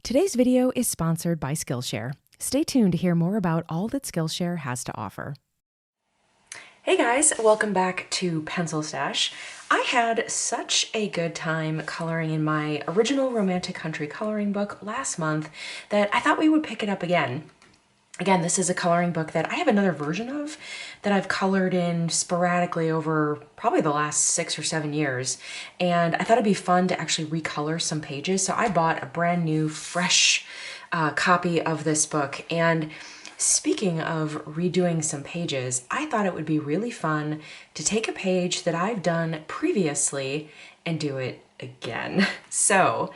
Today's video is sponsored by Skillshare. Stay tuned to hear more about all that Skillshare has to offer. Hey guys, welcome back to PencilStash. I had such a good time coloring in my original Romantic Country coloring book last month that I thought we would pick it up again. Again, this is a coloring book that I have another version of that I've colored in sporadically over probably the last 6 or 7 years. And I thought it'd be fun to actually recolor some pages. So I bought a brand new, fresh copy of this book. And speaking of redoing some pages, I thought it would be really fun to take a page that I've done previously and do it again. So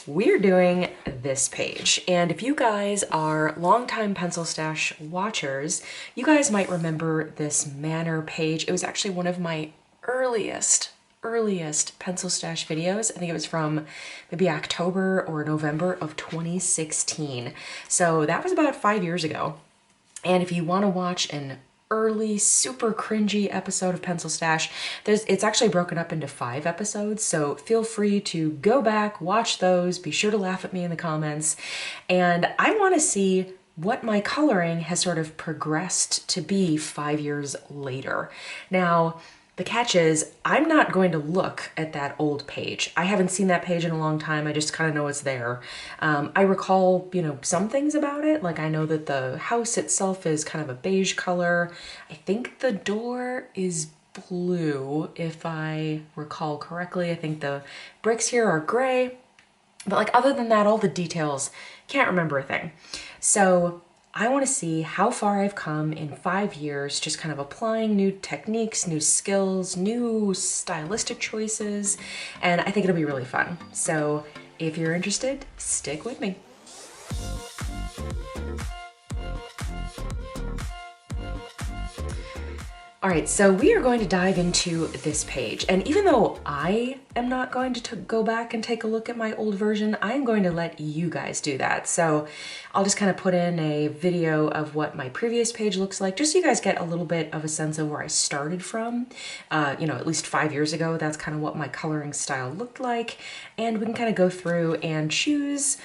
we're doing this page, and if you guys are longtime PencilStash watchers, you guys might remember this Manor page. It was actually one of my earliest PencilStash videos. I think it was from maybe October or November of 2016. So that was about 5 years ago. And if you want to watch an early, super cringy episode of PencilStash, it's actually broken up into 5 episodes, so feel free to go back, watch those, be sure to laugh at me in the comments, and I want to see what my coloring has sort of progressed to be 5 years later. Now, the catch is, I'm not going to look at that old page. I haven't seen that page in a long time. I just kind of know it's there. I recall, some things about it. Like I know that the house itself is kind of a beige color. I think the door is blue, if I recall correctly. I think the bricks here are gray. But like other than that, all the details, can't remember a thing. So I want to see how far I've come in 5 years, just kind of applying new techniques, new skills, new stylistic choices, and I think it'll be really fun. So if you're interested, stick with me. All right, so we are going to dive into this page. And even though I am not going to go back and take a look at my old version, I'm going to let you guys do that. So I'll just kind of put in a video of what my previous page looks like, just so you guys get a little bit of a sense of where I started from. At least 5 years ago, that's kind of what my coloring style looked like. And we can kind of go through and choose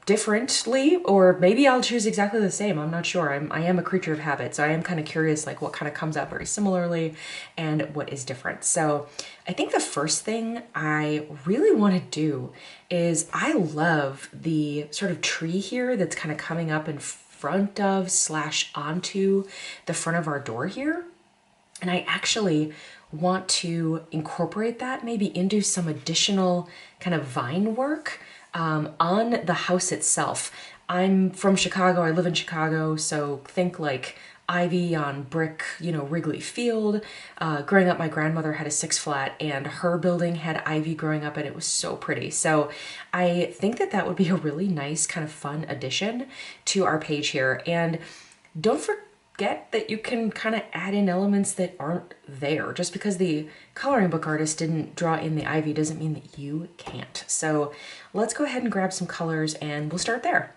differently, or maybe I'll choose exactly the same. I'm not sure. I am a creature of habit, so I am kind of curious like what kind of comes out very similarly and what is different. So I think the first thing I really want to do is I love the sort of tree here that's kind of coming up in front of / onto the front of our door here. And I actually want to incorporate that maybe into some additional kind of vine work on the house itself. I'm from Chicago, I live in Chicago, so think like ivy on brick, Wrigley Field. Growing up, my grandmother had a 6-flat and her building had ivy growing up and it was so pretty. So I think that would be a really nice kind of fun addition to our page here. And don't forget that you can kind of add in elements that aren't there. Just because the coloring book artist didn't draw in the ivy doesn't mean that you can't. So let's go ahead and grab some colors and we'll start there.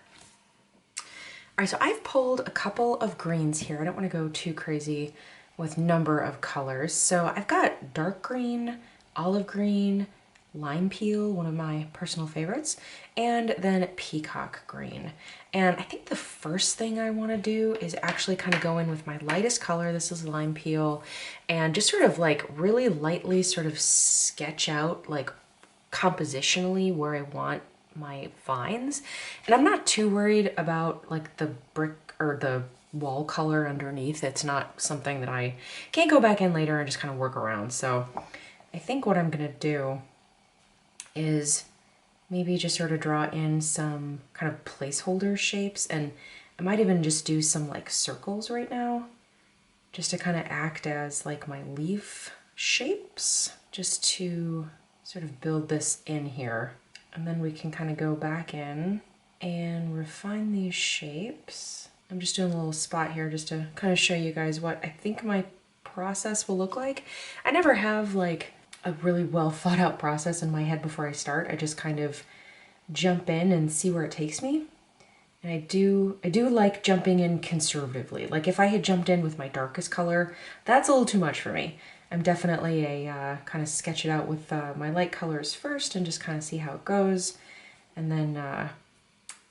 All right, so I've pulled a couple of greens here. I don't want to go too crazy with number of colors. So I've got dark green, olive green, lime peel, one of my personal favorites, and then peacock green. And I think the first thing I want to do is actually kind of go in with my lightest color. This is lime peel, and just sort of like really lightly sort of sketch out like compositionally where I want my vines. And I'm not too worried about like the brick or the wall color underneath. It's not something that I can't go back in later and just kind of work around. So I think what I'm gonna do is maybe just sort of draw in some kind of placeholder shapes, and I might even just do some like circles right now just to kind of act as like my leaf shapes, just to sort of build this in here. And then we can kind of go back in and refine these shapes. I'm just doing a little spot here just to kind of show you guys what I think my process will look like. I never have like a really well thought out process in my head before I start. I just kind of jump in and see where it takes me. And I do like jumping in conservatively. Like if I had jumped in with my darkest color, that's a little too much for me. I'm definitely a kind of sketch it out with my light colors first and just kind of see how it goes. And then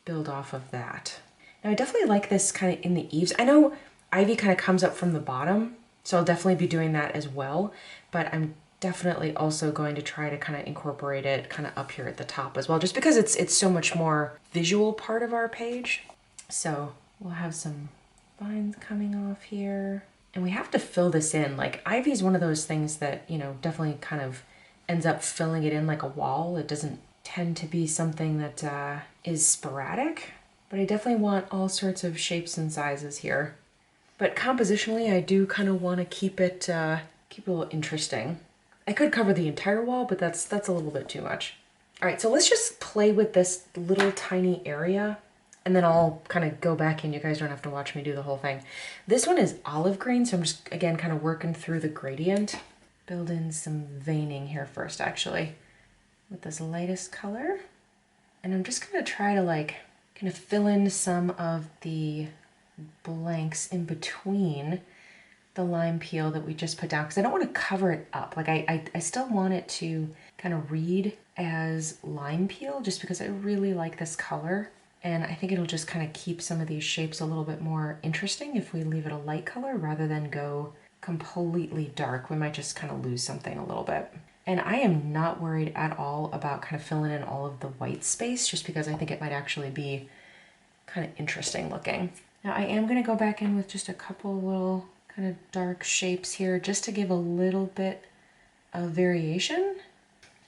build off of that. Now I definitely like this kind of in the eaves. I know ivy kind of comes up from the bottom, so I'll definitely be doing that as well, but I'm definitely also going to try to kind of incorporate it kind of up here at the top as well, just because it's so much more visual part of our page. So we'll have some vines coming off here, and we have to fill this in. Like ivy is one of those things that, you know, definitely kind of ends up filling it in like a wall. It doesn't tend to be something that is sporadic, but I definitely want all sorts of shapes and sizes here. But compositionally, I do kind of want to keep it a little interesting. I could cover the entire wall, but that's a little bit too much. All right, so let's just play with this little tiny area, and then I'll kind of go back in. You guys don't have to watch me do the whole thing. This one is olive green, so I'm just, again, kind of working through the gradient. Build in some veining here first, actually, with this lightest color. And I'm just gonna try to like kind of fill in some of the blanks in between the lime peel that we just put down, because I don't want to cover it up. Like I still want it to kind of read as lime peel, just because I really like this color. And I think it'll just kind of keep some of these shapes a little bit more interesting if we leave it a light color rather than go completely dark. We might just kind of lose something a little bit. And I am not worried at all about kind of filling in all of the white space, just because I think it might actually be kind of interesting looking. Now I am going to go back in with just a couple little kind of dark shapes here, just to give a little bit of variation.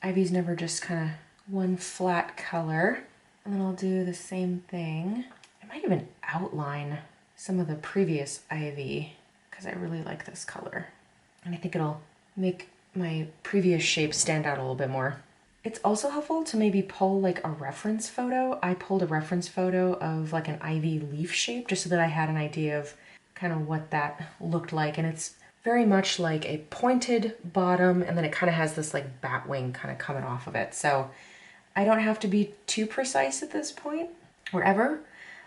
Ivy's never just kind of one flat color. And then I'll do the same thing. I might even outline some of the previous ivy, because I really like this color. And I think it'll make my previous shape stand out a little bit more. It's also helpful to maybe pull like a reference photo. I pulled a reference photo of like an ivy leaf shape, just so that I had an idea of kind of what that looked like. And it's very much like a pointed bottom, and then it kind of has this like bat wing kind of coming off of it. So I don't have to be too precise at this point or ever,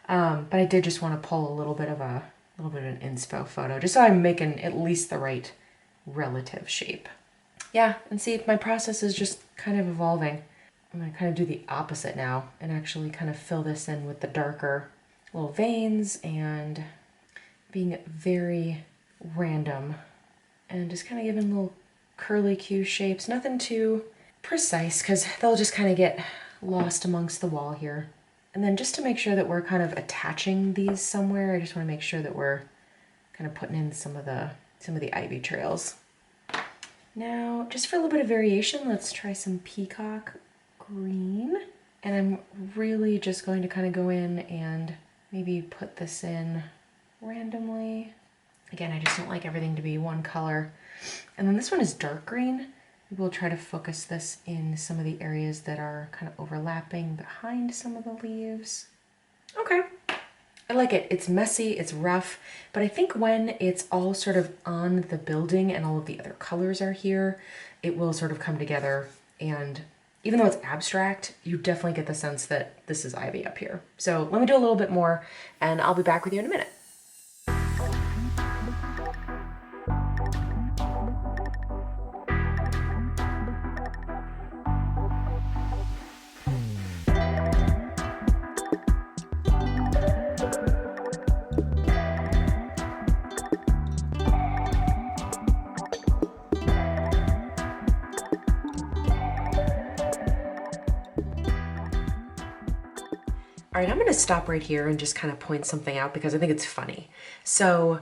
but I did just want to pull a little bit of an inspo photo, just so I'm making at least the right relative shape. Yeah, and see, my process is just kind of evolving. I'm gonna kind of do the opposite now and actually kind of fill this in with the darker little veins and being very random and just kind of giving little curly Q shapes. Nothing too precise, because they'll just kind of get lost amongst the wall here. And then just to make sure that we're kind of attaching these somewhere, I just want to make sure that we're kind of putting in some of the ivy trails. Now, just for a little bit of variation, let's try some peacock green. And I'm really just going to kind of go in and maybe put this in randomly. Again, I just don't like everything to be one color. And then this one is dark green. We'll try to focus this in some of the areas that are kind of overlapping behind some of the leaves. Okay, I like it. It's messy, it's rough, but I think when it's all sort of on the building and all of the other colors are here, it will sort of come together. And even though it's abstract, you definitely get the sense that this is ivy up here. So let me do a little bit more and I'll be back with you in a minute. All right, I'm gonna stop right here and just kind of point something out because I think it's funny. So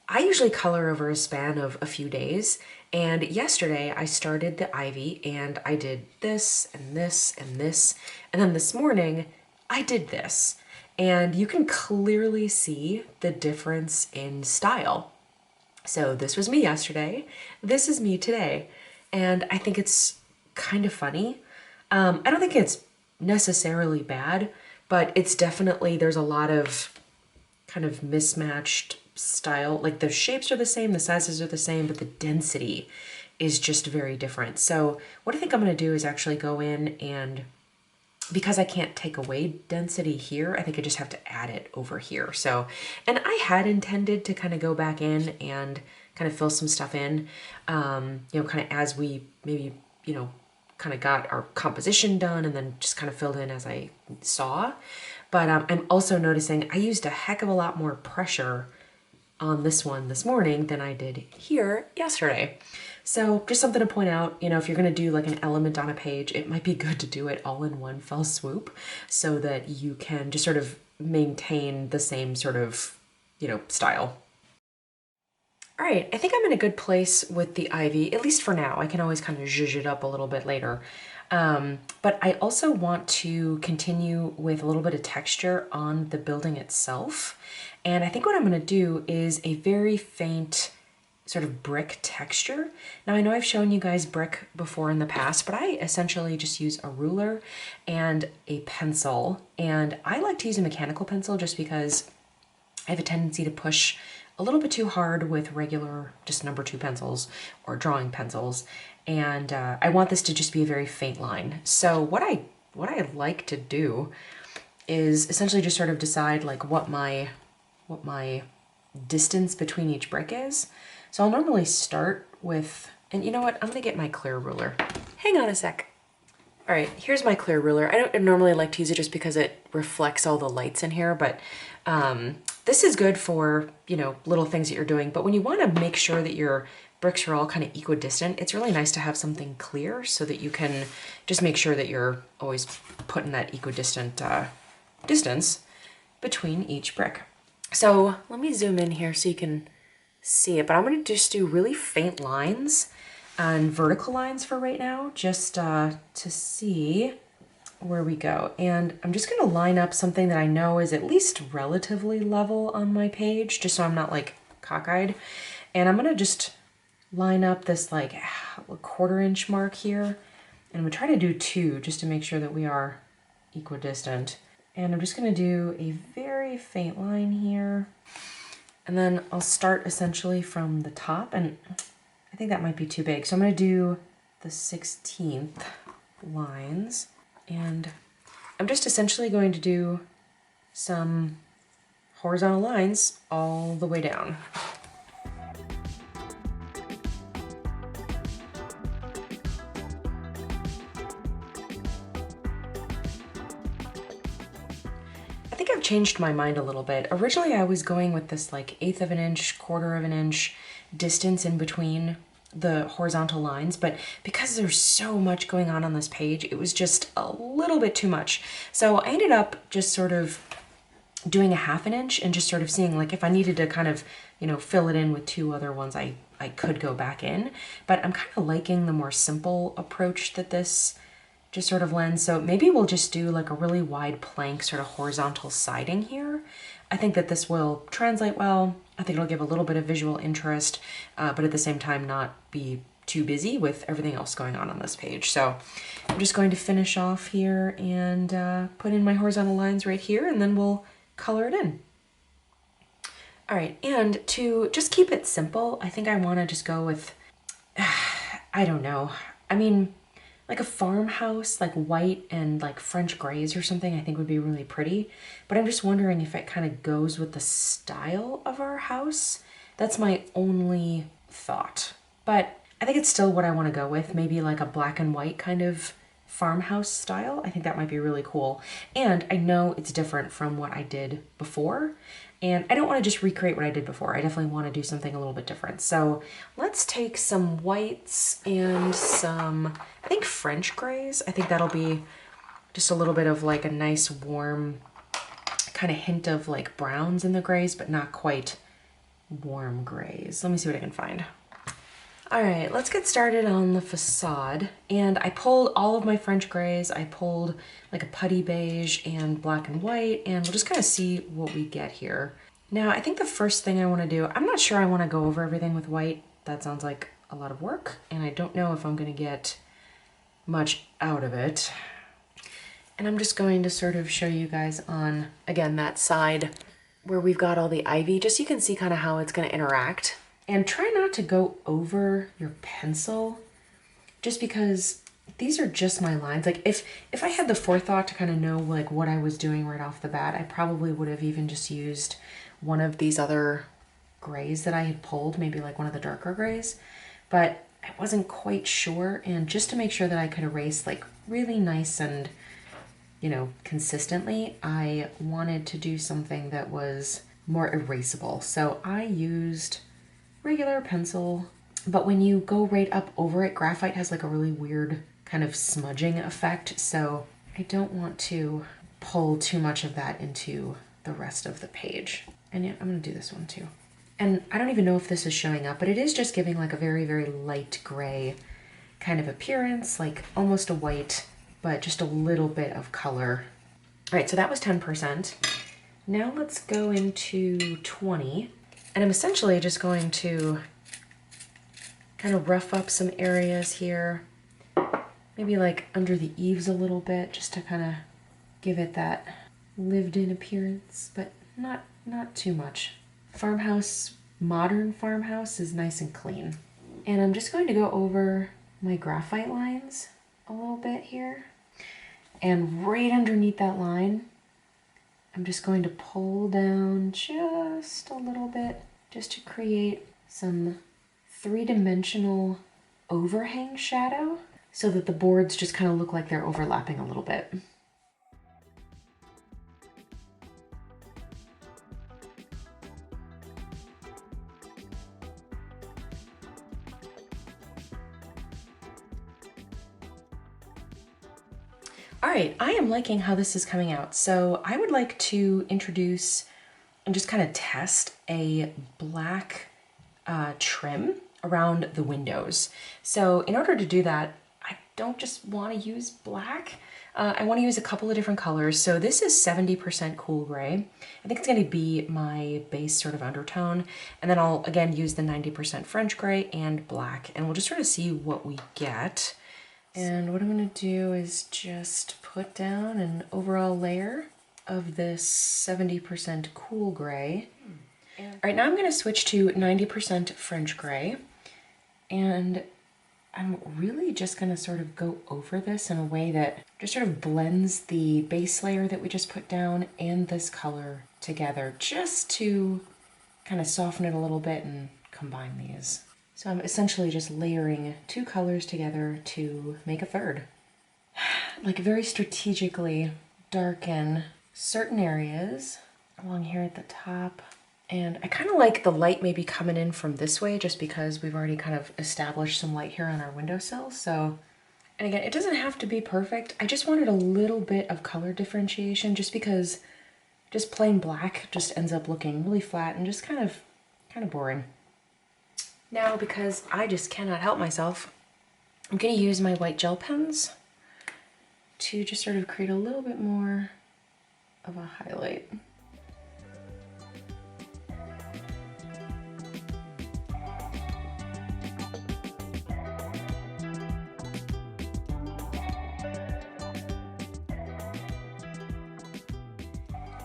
I usually color over a span of a few days, and yesterday I started the ivy and I did this and this and this, and then this morning I did this. And you can clearly see the difference in style. So this was me yesterday, this is me today, and I think it's kind of funny. I don't think it's necessarily bad, but it's definitely, there's a lot of kind of mismatched style. Like the shapes are the same, the sizes are the same, but the density is just very different. So what I think I'm gonna do is actually go in and, because I can't take away density here, I think I just have to add it over here. So, and I had intended to kind of go back in and kind of fill some stuff in, you know, kind of as we maybe, you know, kind of got our composition done and then just kind of filled in as I saw. But I'm also noticing I used a heck of a lot more pressure on this one this morning than I did here yesterday. So just something to point out, you know, if you're gonna do like an element on a page, it might be good to do it all in one fell swoop so that you can just sort of maintain the same sort of, you know, style. All right, I think I'm in a good place with the ivy, at least for now. I can always kind of zhuzh it up a little bit later. But I also want to continue with a little bit of texture on the building itself. And I think what I'm gonna do is a very faint sort of brick texture. Now I know I've shown you guys brick before in the past, but I essentially just use a ruler and a pencil. And I like to use a mechanical pencil just because I have a tendency to push a little bit too hard with regular just number 2 pencils or drawing pencils. And I want this to just be a very faint line. So what I like to do is essentially just sort of decide like what my distance between each brick is. So I'll normally start with, and you know what, I'm gonna get my clear ruler. Hang on a sec. All right, here's my clear ruler. I don't normally like to use it just because it reflects all the lights in here, but this is good for, you know, little things that you're doing. But when you wanna make sure that your bricks are all kind of equidistant, it's really nice to have something clear so that you can just make sure that you're always putting that equidistant distance between each brick. So let me zoom in here so you can see it, but I'm gonna just do really faint lines and vertical lines for right now, just to see where we go. And I'm just gonna line up something that I know is at least relatively level on my page, just so I'm not like cockeyed. And I'm gonna just line up this like a 1/4 inch mark here. And I'm gonna try to do 2 just to make sure that we are equidistant. And I'm just gonna do a very faint line here. And then I'll start essentially from the top, and I think that might be too big. So I'm gonna do the 16th lines, and I'm just essentially going to do some horizontal lines all the way down. I think I've changed my mind a little bit. Originally I was going with this like 1/8 of an inch, 1/4 of an inch distance in between the horizontal lines, but because there's so much going on this page, it was just a little bit too much. So I ended up just sort of doing a 1/2 an inch and just sort of seeing like if I needed to kind of, you know, fill it in with 2 other ones, I could go back in. But I'm kind of liking the more simple approach that this just sort of lens. So maybe we'll just do like a really wide plank sort of horizontal siding here. I think that this will translate well. I think it'll give a little bit of visual interest, but at the same time not be too busy with everything else going on this page. So I'm just going to finish off here and put in my horizontal lines right here, and then we'll color it in. All right, and to just keep it simple, I think I wanna just go with, I don't know. I mean, like a farmhouse, like white and like French grays or something, I think would be really pretty. But I'm just wondering if it kind of goes with the style of our house. That's my only thought. But I think it's still what I want to go with. Maybe like a black and white kind of farmhouse style. I think that might be really cool. And I know it's different from what I did before. And I don't want to just recreate what I did before. I definitely want to do something a little bit different. So let's take some whites and some, I think French grays. I think that'll be just a little bit of like a nice warm kind of hint of like browns in the grays, but not quite warm grays. Let me see what I can find. All right, let's get started on the facade. And I pulled all of my French grays. I pulled like a putty beige and black and white, and we'll just kind of see what we get here. Now, I think the first thing I want to do, I'm not sure I want to go over everything with white. That sounds like a lot of work, and I don't know if I'm going to get much out of it. And I'm just going to sort of show you guys on, again, that side where we've got all the ivy, just so you can see kind of how it's going to interact. And try not to go over your pencil, just because these are just my lines. Like if I had the forethought to kind of know like what I was doing right off the bat, I probably would have even just used one of these other grays that I had pulled, maybe like one of the darker grays, but I wasn't quite sure. And just to make sure that I could erase like really nice and you know, consistently, I wanted to do something that was more erasable. So I used regular pencil, but when you go right up over it, graphite has like a really weird kind of smudging effect. So I don't want to pull too much of that into the rest of the page. And yeah, I'm gonna do this one too. And I don't even know if this is showing up, but it is just giving like a very, very light gray kind of appearance, like almost a white, but just a little bit of color. All right, so that was 10%. Now let's go into 20. And I'm essentially just going to kind of rough up some areas here, maybe like under the eaves a little bit, just to kind of give it that lived-in appearance, but not too much. Farmhouse, modern farmhouse is nice and clean. And I'm just going to go over my graphite lines a little bit here. And right underneath that line, I'm just going to pull down just a little bit, just to create some three-dimensional overhang shadow so that the boards just kind of look like they're overlapping a little bit. All right, I am liking how this is coming out. So I would like to introduce and just kind of test a black trim around the windows. So in order to do that, I don't just want to use black. I want to use a couple of different colors. So this is 70% cool gray. I think it's going to be my base sort of undertone. And then I'll again use the 90% French gray and black, and we'll just sort of see what we get. And what I'm going to do is just put down an overall layer of this 70% cool gray. All right, now I'm going to switch to 90% French gray. And I'm really just going to sort of go over this in a way that just sort of blends the base layer that we just put down and this color together, just to kind of soften it a little bit and combine these. So I'm essentially just layering two colors together to make a third. Like very strategically darken certain areas along here at the top. And I kind of like the light maybe coming in from this way, just because we've already kind of established some light here on our windowsill. So, and again, it doesn't have to be perfect. I just wanted a little bit of color differentiation, just because just plain black just ends up looking really flat and just kind of boring. Now, because I just cannot help myself, I'm going to use my white gel pens to just sort of create a little bit more of a highlight.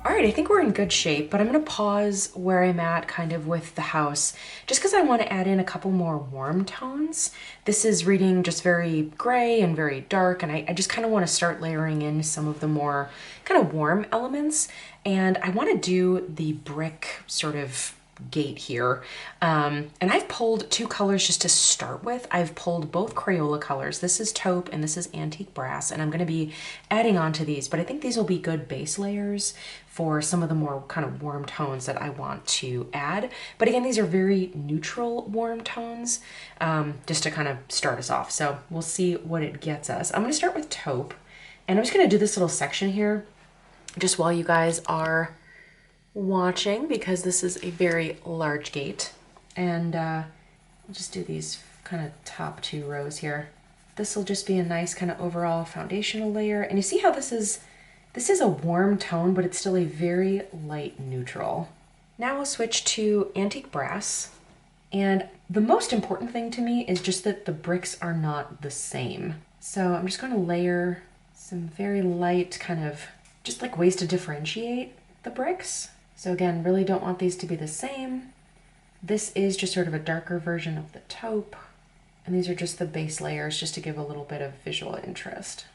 All right, I think we're in good shape, but I'm gonna pause where I'm at kind of with the house, just because I want to add in a couple more warm tones. This is reading just very gray and very dark, and I just kind of want to start layering in some of the more kind of warm elements. And I want to do the brick sort of gate here. And I've pulled two colors just to start with. I've pulled both Crayola colors. This is taupe and this is antique brass, and I'm going to be adding on to these, but I think these will be good base layers for some of the more kind of warm tones that I want to add. But again, these are very neutral warm tones, just to kind of start us off. So we'll see what it gets us. I'm going to start with taupe, and I'm just going to do this little section here just while you guys are watching, because this is a very large gate. And I'll just do these kind of top two rows here. This will just be a nice kind of overall foundational layer. And you see how this is a warm tone, but it's still a very light neutral. Now we'll switch to antique brass. And the most important thing to me is just that the bricks are not the same. So I'm just going to layer some very light kind of just like ways to differentiate the bricks. So again, really don't want these to be the same. This is just sort of a darker version of the taupe. And these are just the base layers, just to give a little bit of visual interest.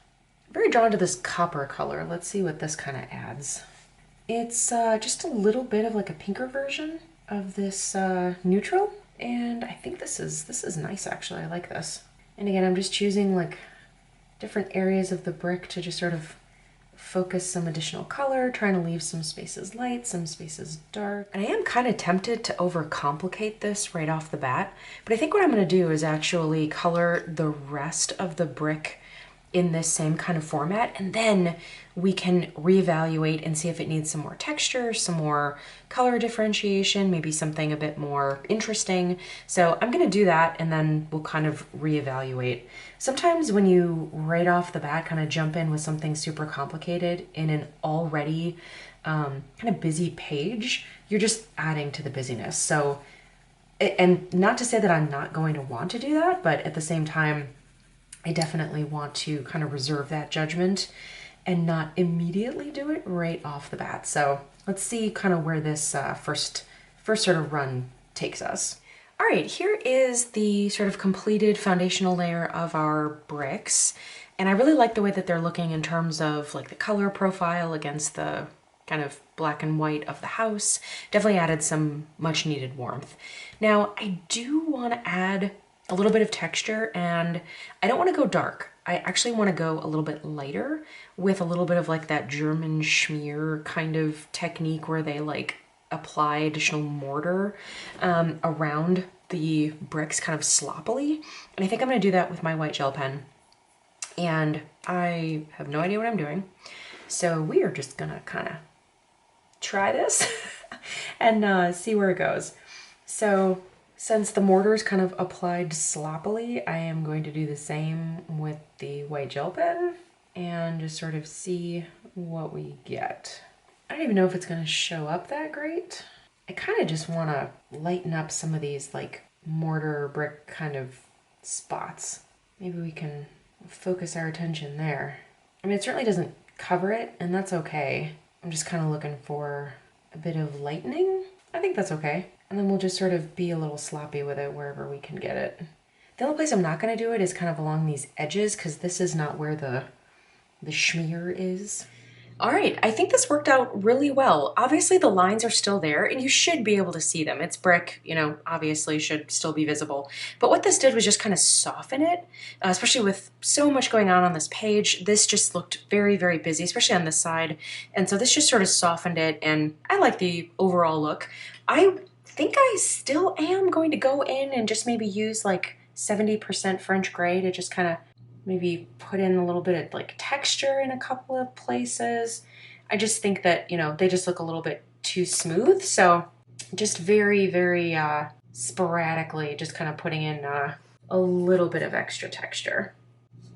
I'm very drawn to this copper color. Let's see what this kind of adds. It's just a little bit of like a pinker version of this neutral. And I think this is nice, actually. I like this. And again, I'm just choosing like different areas of the brick to just sort of focus some additional color, trying to leave some spaces light, some spaces dark. And I am kind of tempted to overcomplicate this right off the bat, but I think what I'm going to do is actually color the rest of the brick in this same kind of format, and then we can reevaluate and see if it needs some more texture, some more color differentiation, maybe something a bit more interesting. So I'm gonna do that, and then we'll kind of reevaluate. Sometimes when you right off the bat kind of jump in with something super complicated in an already kind of busy page, you're just adding to the busyness. So, and not to say that I'm not going to want to do that, but at the same time, I definitely want to kind of reserve that judgment and not immediately do it right off the bat. So let's see kind of where this first sort of run takes us. All right, here is the sort of completed foundational layer of our bricks. And I really like the way that they're looking in terms of like the color profile against the kind of black and white of the house. Definitely added some much needed warmth. Now I do want to add a little bit of texture, and I don't want to go dark. I actually want to go a little bit lighter with a little bit of like that German schmear kind of technique where they like apply additional mortar around the bricks kind of sloppily. And I think I'm going to do that with my white gel pen. And I have no idea what I'm doing. So we are just going to kind of try this and see where it goes. So since the mortar is kind of applied sloppily, I am going to do the same with the white gel pen and just sort of see what we get. I don't even know if it's going to show up that great. I kind of just want to lighten up some of these like mortar brick kind of spots. Maybe we can focus our attention there. I mean, it certainly doesn't cover it, and that's okay. I'm just kind of looking for a bit of lightening. I think that's okay. And then we'll just sort of be a little sloppy with it wherever we can get it. The only place I'm not going to do it is kind of along these edges, because this is not where the schmear is. All right, I think this worked out really well. Obviously the lines are still there and you should be able to see them. It's brick, you know, obviously should still be visible. But what this did was just kind of soften it, especially with so much going on this page. This just looked very, very busy, especially on this side. And so this just sort of softened it, and I like the overall look. I think I still am going to go in and just maybe use like 70% French gray to just kind of maybe put in a little bit of like texture in a couple of places. I just think that, you know, they just look a little bit too smooth. So just very, very sporadically just kind of putting in a little bit of extra texture.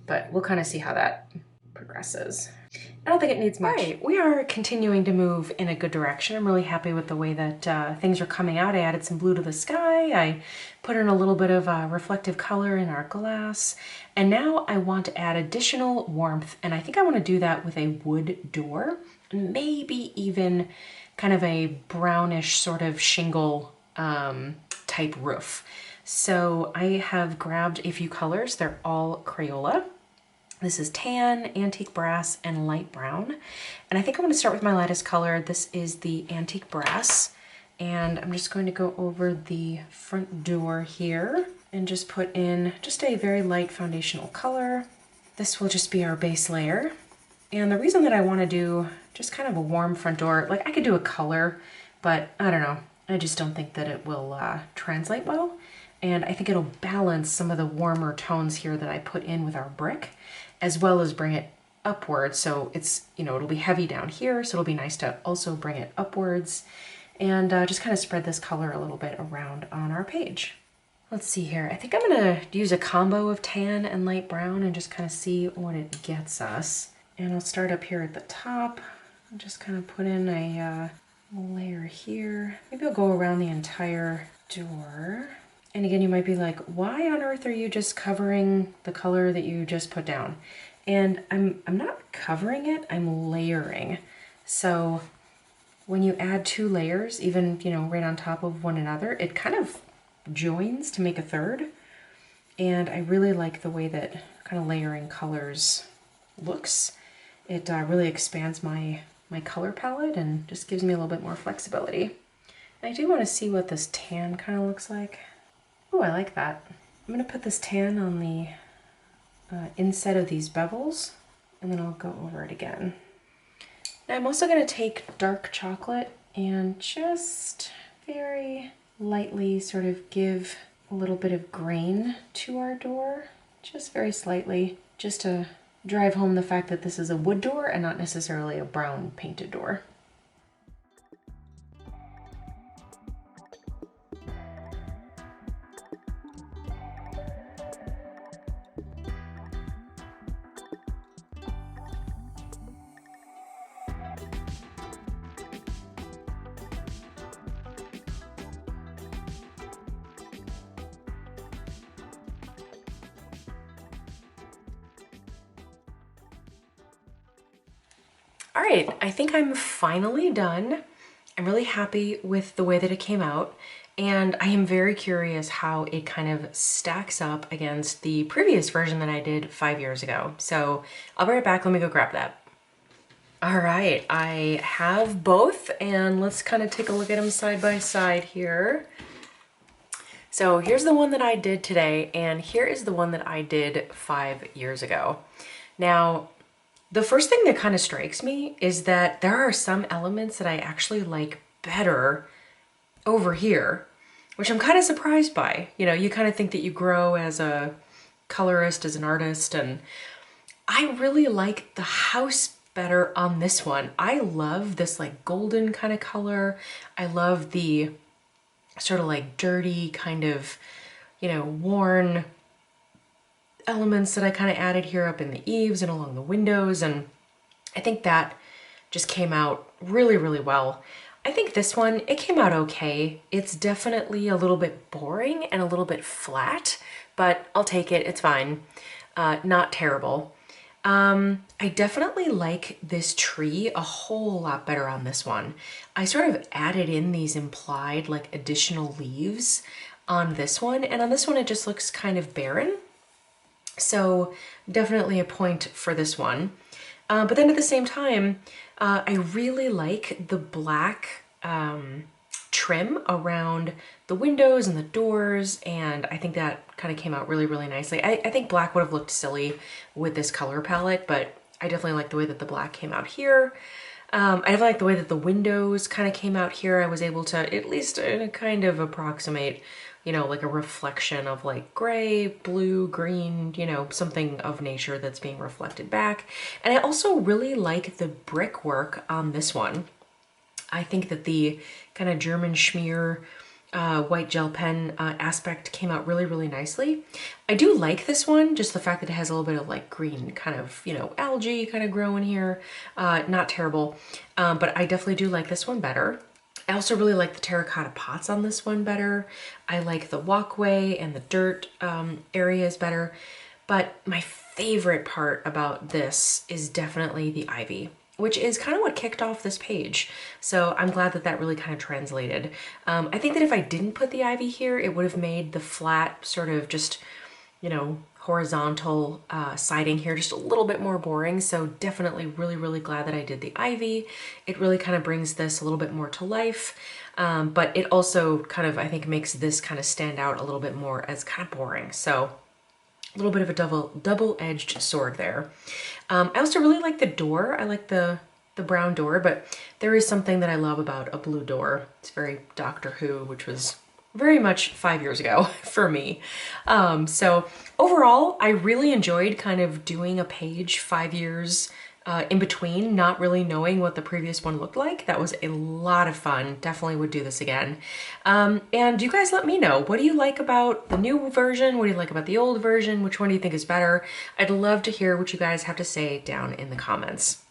But we'll kind of see how that progresses. I don't think it needs much. Right, we are continuing to move in a good direction. I'm really happy with the way that things are coming out. I added some blue to the sky. I put in a little bit of reflective color in our glass. And now I want to add additional warmth. And I think I want to do that with a wood door, maybe even kind of a brownish sort of shingle type roof. So I have grabbed a few colors. They're all Crayola. This is tan, antique brass, and light brown. And I think I'm going to start with my lightest color. This is the antique brass. And I'm just going to go over the front door here and just put in just a very light foundational color. This will just be our base layer. And the reason that I want to do just kind of a warm front door, like I could do a color, but I don't know. I just don't think that it will translate well. And I think it'll balance some of the warmer tones here that I put in with our brick, as well as bring it upwards. So it's, you know, it'll be heavy down here, so it'll be nice to also bring it upwards and just kind of spread this color a little bit around on our page. Let's see here. I think I'm gonna use a combo of tan and light brown and just kind of see what it gets us. And I'll start up here at the top. I'll just kind of put in a layer here. Maybe I'll go around the entire door. And again, you might be like, why on earth are you just covering the color that you just put down? And I'm not covering it, I'm layering. So when you add two layers, even, you know, right on top of one another, it kind of joins to make a third. And I really like the way that kind of layering colors looks. It really expands my color palette and just gives me a little bit more flexibility. And I do want to see what this tan kind of looks like. Oh, I like that. I'm going to put this tan on the inside of these bevels, and then I'll go over it again. Now I'm also going to take dark chocolate and just very lightly sort of give a little bit of grain to our door, just very slightly, just to drive home the fact that this is a wood door and not necessarily a brown painted door. All right, I think I'm finally done. I'm really happy with the way that it came out, and I am very curious how it kind of stacks up against the previous version that I did 5 years ago. So I'll be right back, let me go grab that. All right, I have both, and let's kind of take a look at them side by side here. So here's the one that I did today, and here is the one that I did 5 years ago. Now, the first thing that kind of strikes me is that there are some elements that I actually like better over here, which I'm kind of surprised by. You know, you kind of think that you grow as a colorist, as an artist, and I really like the house better on this one. I love this like golden kind of color. I love the sort of like dirty kind of, you know, worn elements that I kind of added here up in the eaves and along the windows, and I think that just came out really, really well. I think this one, it came out okay. It's definitely a little bit boring and a little bit flat, but I'll take it, it's fine. Not terrible. I definitely like this tree a whole lot better on this one. I sort of added in these implied like additional leaves on this one, and on this one it just looks kind of barren. So definitely a point for this one. But then at the same time, I really like the black trim around the windows and the doors, and I think that kind of came out really, really nicely. I think black would have looked silly with this color palette, but I definitely like the way that the black came out here. I definitely like the way that the windows kind of came out here. I was able to at least kind of approximate, you know, like a reflection of like gray, blue, green, you know, something of nature that's being reflected back. And I also really like the brickwork on this one. I think that the kind of German schmear white gel pen aspect came out really, really nicely. I do like this one, just the fact that it has a little bit of like green kind of, you know, algae kind of growing here. Not terrible, but I definitely do like this one better. I also really like the terracotta pots on this one better. I like the walkway and the dirt areas better. But my favorite part about this is definitely the ivy, which is kind of what kicked off this page. So I'm glad that that really kind of translated. I think that if I didn't put the ivy here, it would have made the flat sort of just, you know, horizontal siding here just a little bit more boring. So definitely really, really glad that I did the ivy. It really kind of brings this a little bit more to life. But it also kind of, I think, makes this kind of stand out a little bit more as kind of boring. So a little bit of a double-edged sword there. I also really like the door. I like the brown door, but there is something that I love about a blue door. It's very Doctor Who, which was very much 5 years ago for me. So overall, I really enjoyed kind of doing a page 5 years in between, not really knowing what the previous one looked like. That was a lot of fun. Definitely would do this again. And you guys let me know, what do you like about the new version? What do you like about the old version? Which one do you think is better? I'd love to hear what you guys have to say down in the comments.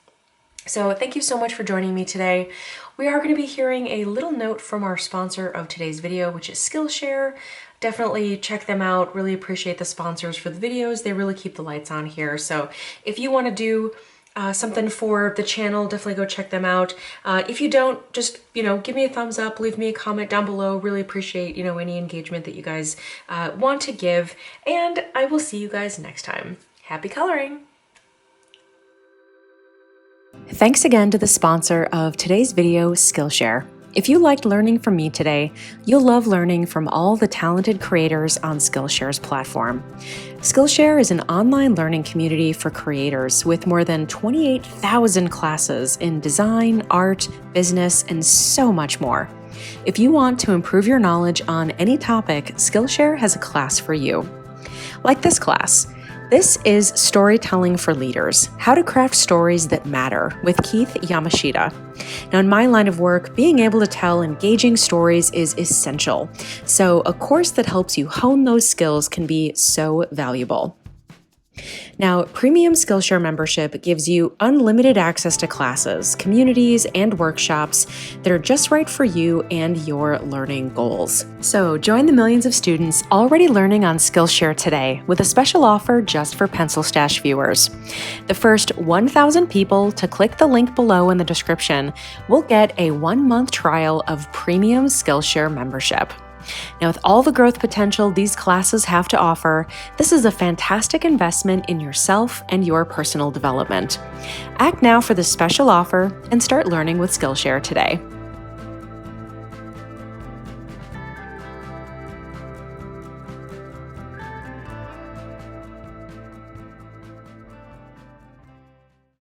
So thank you so much for joining me today. We are going to be hearing a little note from our sponsor of today's video, which is Skillshare. Definitely check them out. Really appreciate the sponsors for the videos. They really keep the lights on here. So if you want to do something for the channel, definitely go check them out. If you don't, just, you know, give me a thumbs up, leave me a comment down below. Really appreciate, you know, any engagement that you guys want to give. And I will see you guys next time. Happy coloring! Thanks again to the sponsor of today's video, Skillshare. If you liked learning from me today, you'll love learning from all the talented creators on Skillshare's platform. Skillshare is an online learning community for creators with more than 28,000 classes in design, art, business, and so much more. If you want to improve your knowledge on any topic, Skillshare has a class for you. Like this class. This is Storytelling for Leaders, How to Craft Stories That Matter with Keith Yamashita. Now, in my line of work, being able to tell engaging stories is essential. So a course that helps you hone those skills can be so valuable. Now, Premium Skillshare membership gives you unlimited access to classes, communities, and workshops that are just right for you and your learning goals. So join the millions of students already learning on Skillshare today with a special offer just for PencilStash viewers. The first 1,000 people to click the link below in the description will get a 1-month trial of Premium Skillshare membership. Now, with all the growth potential these classes have to offer, this is a fantastic investment in yourself and your personal development. Act now for this special offer and start learning with Skillshare today.